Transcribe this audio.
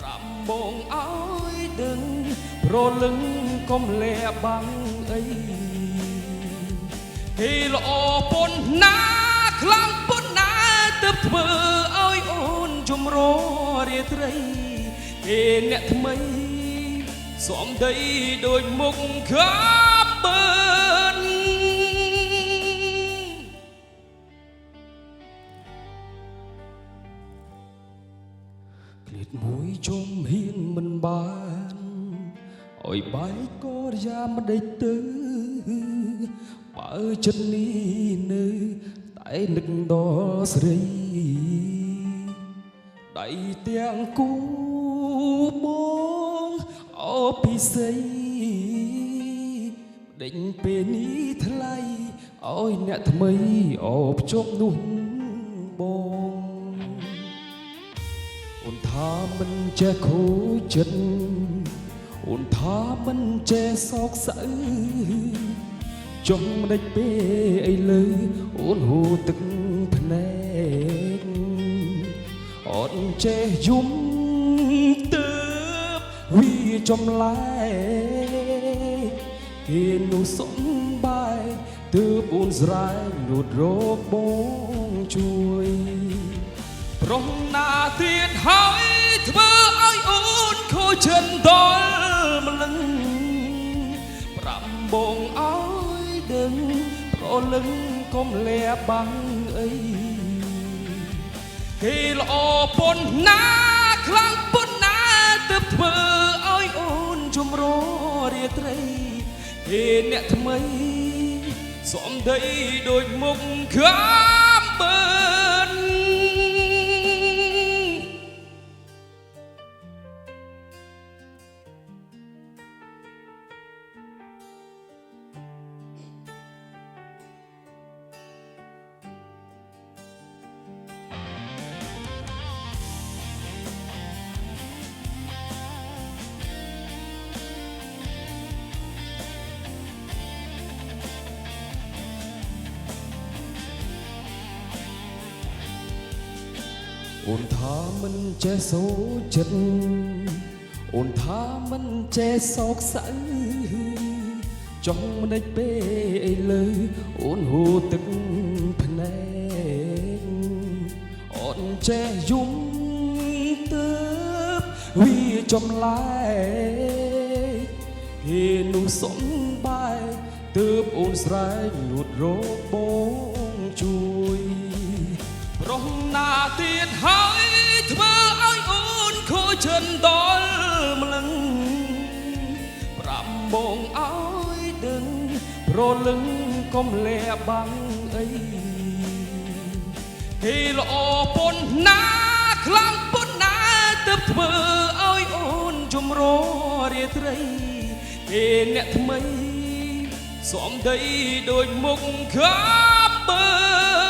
5បងអើយដឹងប្រលឹងកុំលែបាំងអីគេល្អប៉ុណ្ណាខ្លាំងប៉ុណ្ណាទើបធ្វើឲ្យអូនជំររាត្រីគេអ្នកថ្មីសំដីដូចមុខខាប់បឺនឃ្លាតមួយជុំហ៊ានមិនបានអើយបែកក៏យ៉ាមិនដេចទៅបើចិត្តនេះនៅតែនឹកដល់ស្រីដៃទាំងគូបងអូពិសីដេញពេលនេះថ្លៃឲ្យអ្នកថ្មីអូភ្ជុំនោះបងអូនថាមិនចេះខូចចិត្តអូនថាមិនចេះសោកសៅចុងមិនដេចពេលអីលើអូនហូរទឹកភ្នែកអូនចេះយំទៅវាចំលែកគេនោះសំបាយទើបអូនស្រែកលូតរកបងជួយប្រុសណាទៀតហើយធ្វើឲ្យអូនខូចចិត្តដល់ម្លឹង5បងអើយដឹងប្រលឹងកុំលែបាំងអីគេល្អប៉ុណ្ណាខ្លាំងប៉ុណ្ណាទើបធ្វើឲ្យអូនជំររាត្រីគេអ្នកថ្មីសំដីដូចមុខខាប់បឺនអូនថាមិនចេះសូចិត្តអូនថាមិនចេះសោកសៅចង់មិនដេចពេលអីលើអូនហូរទឹកភ្នែកអូនចេះយំទៅវាចំលែកគេនោះសំបាយទើបអូនស្រែកលូតរកបងជួយប្រុសណាទៀតហើយធ្វើឲ្យអូនខូចចិត្តដល់ម្លឹង5បងអើយដឹងប្រលឹងកុំលែបាំងអីគេល្អប៉ុណ្ណាខ្លាំងប៉ុណ្ណាទើបធ្វើឲ្យអូនជំររាត្រីគេអ្នកថ្មីសំដីដូចមុខខាប់បឺ